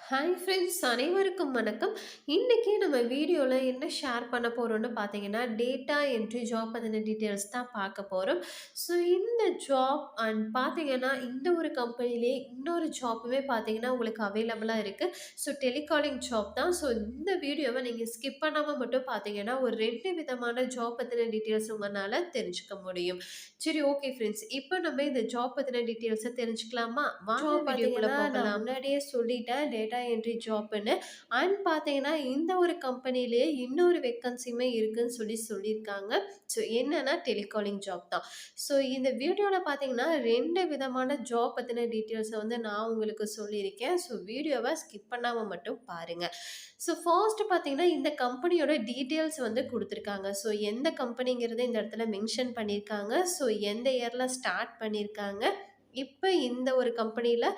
Hi friends, அனைவருக்கும் வணக்கம். இன்னைக்கு நம்ம வீடியோல என்ன ஷேர் பண்ண போறோம்னு பார்த்தீங்கன்னா, டேட்டா என்ட்ரி ஜாப் பத்தின டீட்டெயில்ஸ் தான் பார்க்க போறோம். ஸோ இந்த ஜாப் அண்ட் பார்த்தீங்கன்னா, இந்த ஒரு கம்பெனிலேயே இன்னொரு ஜாப்புமே பார்த்தீங்கன்னா, உங்களுக்கு அவைலபிளா இருக்கு. ஸோ டெலிகாலிங் ஜாப் தான். ஸோ இந்த வீடியோவ நீங்க ஸ்கிப் பண்ணாம மட்டும் பார்த்தீங்கன்னா, ஒரு 2 விதமான ஜாப் பத்தின டீட்டெயில்ஸ் உங்கனால தெரிஞ்சுக்க முடியும். சரி, ஓகே ஃப்ரெண்ட்ஸ். இப்போ நம்ம இந்த ஜாப் பத்தின டீட்டெயில்ஸ தெரிஞ்சுக்கலாமா? வாங்க ஜாப் வீடியோக்குள்ள பார்த்தீங்கன்னா, நான் போகலாம். முன்னாடியே சொல்லிட்டேன் டேட்டா என்ட்ரி ஜாப்ன்னு. அண்ட் பார்த்தீங்கன்னா, இந்த ஒரு கம்பெனிலேயே இன்னொரு வேக்கன்சியுமே இருக்குன்னு சொல்லியிருக்காங்க. ஸோ என்னன்னா டெலிகாலிங் ஜாப் தான். ஸோ இந்த வீடியோல பார்த்தீங்கன்னா, 2 விதமான ஜாப் பத்தின டீட்டெயில்ஸ நான் உங்களுக்கு சொல்லியிருக்கேன். ஸோ வீடியோவ ஸ்கிப் பண்ணாம மட்டும் பாருங்க. ஸோ ஃபர்ஸ்ட் பார்த்தீங்கன்னா, இந்த கம்பெனியோட டீட்டெயில்ஸ் குடுத்துருக்காங்க. ஸோ எந்த கம்பெனிங்கிறத இந்த இடத்துல மென்ஷன் பண்ணியிருக்காங்க. ஸோ எந்த இயர்ல ஸ்டார்ட் பண்ணியிருக்காங்க. இப்ப இந்த ஒரு கம்பெனில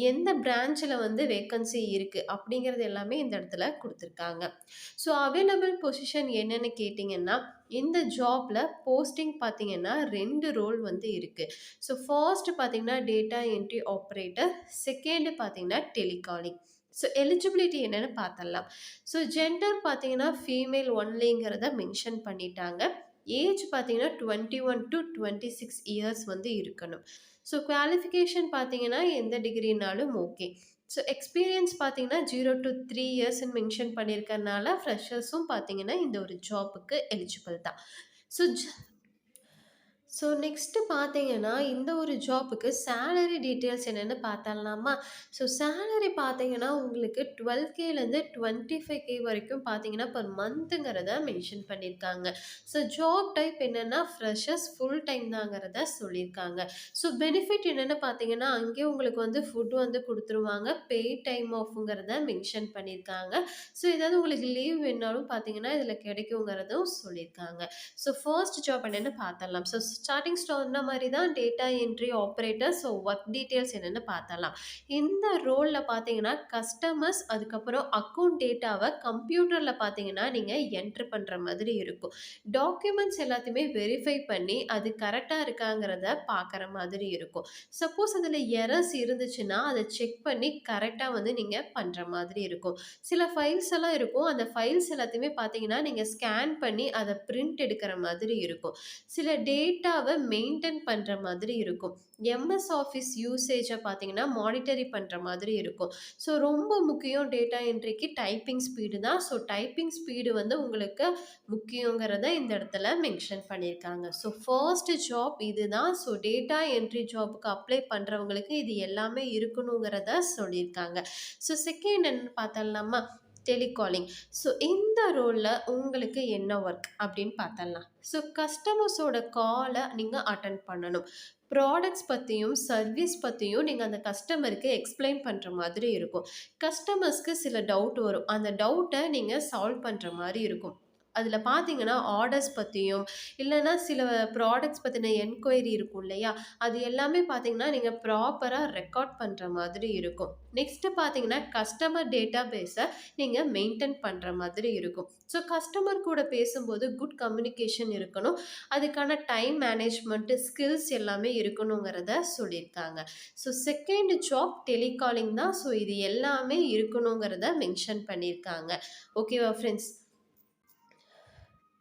எந்த பிரான்ச்ல வேக்கன்சி இருக்கு அப்படிங்கிறது எல்லாமே இந்த இடத்துல குடுத்துருக்காங்க. ஸோ அவைலபிள் பொசிஷன் என்னன்னு கேட்டீங்கன்னா, இந்த ஜாப்ல போஸ்டிங் பார்த்தீங்கன்னா 2 ரோல் இருக்கு. ஸோ ஃபர்ஸ்ட் பார்த்தீங்கன்னா டேட்டா என்ட்ரி ஆப்பரேட்டர், செகண்ட் பார்த்தீங்கன்னா டெலிகாலிங். ஸோ எலிஜிபிலிட்டி என்னன்னு பார்த்தரலாம். ஸோ ஜெண்டர் பார்த்தீங்கன்னா ஃபீமேல் ஒன்லிங்கிறத மென்ஷன் பண்ணிட்டாங்க. ஏஜ் பார்த்தீங்கன்னா 21 டூ 26 இயர்ஸ் இருக்கணும். ஸோ குவாலிஃபிகேஷன் பார்த்தீங்கன்னா எந்த டிகிரினாலும் ஓகே. ஸோ எக்ஸ்பீரியன்ஸ் பார்த்தீங்கன்னா 0 டூ 3 இயர்ஸ்ன்னு மென்ஷன் பண்ணியிருக்கறனால ஃப்ரெஷர்ஸும் பார்த்தீங்கன்னா இந்த ஒரு ஜாப்புக்கு எலிஜிபிள் தான். ஸோ நெக்ஸ்ட்டு பார்த்தீங்கன்னா, இந்த ஒரு ஜாப்புக்கு சேலரி டீட்டெயில்ஸ் என்னன்னு பார்த்தரலாமா? ஸோ சேலரி பார்த்தீங்கன்னா, உங்களுக்கு 12Kலேருந்து 25K வரைக்கும் பார்த்தீங்கன்னா, பெர் மந்த்துங்கிறத மென்ஷன் பண்ணியிருக்காங்க. ஸோ ஜாப் டைப் என்னன்னா, ஃப்ரெஷர்ஸ் ஃபுல் டைம் தாங்கிறத சொல்லியிருக்காங்க. ஸோ பெனிஃபிட் என்னன்னு பார்த்தீங்கன்னா, அங்கேயே உங்களுக்கு ஃபுட் குடுத்துருவாங்க. பெய்ட் டைம் ஆஃப்ங்கிறத மென்ஷன் பண்ணியிருக்காங்க. ஸோ ஏதாவது உங்களுக்கு லீவ் வேணுனாலும் பார்த்தீங்கன்னா, இதில கிடைக்குங்கிறதும் சொல்லியிருக்காங்க. ஸோ ஃபர்ஸ்ட் ஜாப் என்னன்னு பார்த்தரலாம். ஸோ ஸ்டார்ட்டிங் சொன்ன மாரி தான் data entry operator. So work details என்னன்னு பார்த்தரலாம். இந்த ரோல்ல பார்த்தீங்கன்னா, கஸ்டமர்ஸ் அதுக்கப்புறம் அக்கவுண்ட் டேட்டாவ கம்ப்யூட்டர்ல பார்த்தீங்கன்னா, நீங்க என்டர் பண்ற மாதிரி இருக்கும். டாக்குமெண்ட்ஸ் எல்லாத்தையுமே வெரிஃபை பண்ணி, அது கரெக்ட்டா இருக்காங்கிறத பார்க்குற மாதிரி இருக்கும். சப்போஸ் அதில எரர்ஸ் இருந்துச்சுன்னா, அத செக் பண்ணி கரெக்ட்டா நீங்க பண்ற மாதிரி இருக்கும். சில ஃபைல்ஸ் எல்லாம் இருக்கும். அந்த ஃபைல்ஸ் எல்லாத்தையுமே பார்த்தீங்கன்னா, நீங்க ஸ்கேன் பண்ணி அத பிரிண்ட் எடுக்கிற மாதிரி இருக்கும். சில டேட்டாவ மெயின்டெயின் பண்ற மாதிரி இருக்கும். எம்எஸ் ஆஃபீஸ் யூசேஜ பார்த்தீங்கன்னா, மானிட்டரி பண்ற மாதிரி இருக்கும். ஸோ ரொம்ப முக்கியம் டேட்டா என்ட்ரிக்கு டைப்பிங் ஸ்பீடு தான். ஸோ டைப்பிங் ஸ்பீடு உங்களுக்கு முக்கியங்கிறத இந்த இடத்துல மென்ஷன் பண்ணியிருக்காங்க. ஸோ ஃபர்ஸ்ட் ஜாப் இதுதான். ஸோ டேட்டா என்ட்ரி ஜாப்க்கு அப்ளை பண்றவங்களுக்கு இது எல்லாமே இருக்கணுங்கிறத சொல்லியிருக்காங்க. ஸோ செகண்ட் என்னன்னு பார்த்தரலாமா? டெலிகாலிங். ஸோ இந்த ரோல்ல உங்களுக்கு என்ன ஒர்க் அப்படின்னு பார்த்தரலாம். ஸோ கஸ்டமர்ஸோட கால நீங்க அட்டெண்ட் பண்ணணும். ப்ராடக்ட்ஸ் பத்தியும், சர்வீஸ் பத்தியும் நீங்க அந்த கஸ்டமருக்கு எக்ஸ்ப்ளைன் பண்ற மாதிரி இருக்கும். கஸ்டமர்ஸ்க்கு சில டவுட் வரும். அந்த டவுட்ட நீங்க சால்வ் பண்ற மாரி இருக்கும். அதில பார்த்தீங்கன்னா, ஆர்டர்ஸ் பத்தியும், இல்லன்னா சில ப்ராடக்ட்ஸ் பத்தின என்குயரி இருக்கும் இல்லையா? அது எல்லாமே பார்த்தீங்கன்னா, நீங்க ப்ராப்பரா ரெக்கார்ட் பண்ற மாதிரி இருக்கும். நெக்ஸ்ட்டு பார்த்தீங்கன்னா, கஸ்டமர் டேட்டாபேஸ நீங்க மெயின்டெயின் பண்ற மாதிரி இருக்கும். ஸோ கஸ்டமர் கூட பேசும்போது குட் கம்யூனிகேஷன் இருக்கணும். அதுக்கான டைம் மேனேஜ்மெண்ட் ஸ்கில்ஸ் எல்லாமே இருக்கணுங்கிறத சொல்லியிருக்காங்க. ஸோ செகண்ட் ஜாப் டெலிகாலிங் தான். ஸோ இது எல்லாமே இருக்கணுங்கிறத மென்ஷன் பண்ணியிருக்காங்க. ஓகேவா ஃப்ரெண்ட்ஸ்?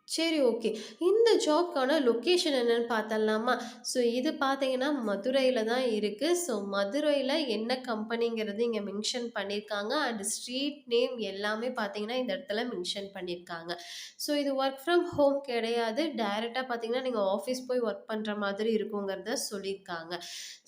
சரி, ஓகே. இந்த ஜாப்க்கான லொக்கேஷன் என்னன்னு பார்த்தரலாமா? ஸோ இது பார்த்தீங்கன்னா, மதுரையில தான் இருக்கு. ஸோ மதுரையில என்ன கம்பெனிங்கிறது இங்க மென்ஷன் பண்ணியிருக்காங்க. அண்ட் ஸ்ட்ரீட் நேம் எல்லாமே பார்த்தீங்கன்னா, இந்த இடத்துல மென்ஷன் பண்ணியிருக்காங்க. ஸோ இது வொர்க் ஃப்ரம் ஹோம் கிடையாது. டைரக்ட்டா பார்த்தீங்கன்னா, நீங்க ஆஃபீஸ் போய் ஒர்க் பண்ற மாதிரி இருக்குங்கிறத சொல்லியிருக்காங்க.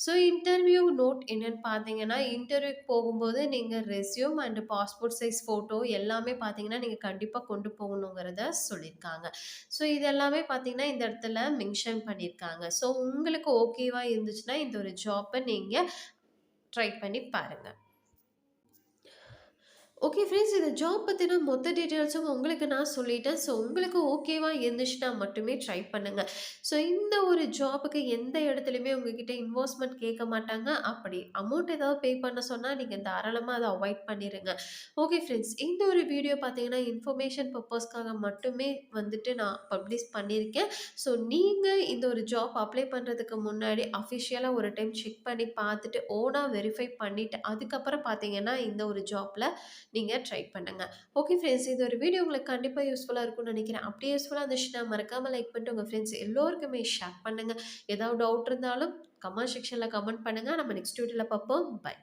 ஸோ இன்டர்வியூ நோட் என்னன்னு பார்த்தீங்கன்னா, இன்டர்வியூக்கு போகும்போது நீங்க resume and passport size photo எல்லாமே பார்த்தீங்கன்னா, நீங்க கண்டிப்பா கொண்டு போகணுங்கிறத சொல்லியிருக்காங்க. ஸோ இது எல்லாமே பார்த்தீங்கன்னா, இந்த இடத்துல மென்ஷன் பண்ணியிருக்காங்க. ஸோ உங்களுக்கு ஓகேவா இருந்துச்சுன்னா, இந்த ஒரு ஜாப்ப நீங்க ட்ரை பண்ணி பாருங்க. Okay friends. இந்த ஜாப் பத்தின மொத்த டீட்டெயில்ஸும் உங்களுக்கு நான் சொல்லிட்டேன். ஸோ உங்களுக்கு ஓகேவா இருந்துச்சுன்னா மட்டுமே ட்ரை பண்ணுங்க. ஸோ இந்த ஒரு ஜாப்புக்கு எந்த இடத்துலயுமே உங்ககிட்ட இன்வெஸ்ட்மென்ட் கேட்க மாட்டாங்க. அப்படி அமௌண்ட் ஏதாவது பே பண்ண சொன்னா நீங்க தாராளமா அத அவாய்ட் பண்ணிருங்க. Okay friends. இந்த ஒரு வீடியோ பார்த்தீங்கன்னா, இன்ஃபர்மேஷன் பர்ப்பஸ்க்காக மட்டுமே வந்துட்டு நான் பப்ளிஷ் பண்ணியிருக்கேன். ஸோ நீங்க இந்த ஒரு ஜாப் அப்ளை பண்றதுக்கு முன்னாடி அஃபிஷியலா ஒரு டைம் செக் பண்ணி பார்த்துட்டு, ஓனா வெரிஃபை பண்ணிட்டு, அதுக்கப்புறம் பார்த்தீங்கன்னா, இந்த ஒரு ஜாப்ல நீங்க ட்ரை பண்ணுங்க. Okay friends. இந்த ஒரு வீடியோ உங்களுக்கு கண்டிப்பா யூஸ்ஃபுல்லா இருக்கும்னு நெனைக்கிறேன். அப்படியே யூஸ்ஃபுல்லா இருந்துச்சுன்னா மறக்காம லைக் பண்ணிட்டு உங்க ஃப்ரெண்ட்ஸ் எல்லோருக்குமே ஷேர் பண்ணுங்க. ஏதாவது டவுட் இருந்தாலும் கமெண்ட் செக்ஷன்ல கமெண்ட் பண்ணுங்க. நம்ம நெக்ஸ்ட் வீடியோல பார்ப்போம். பை.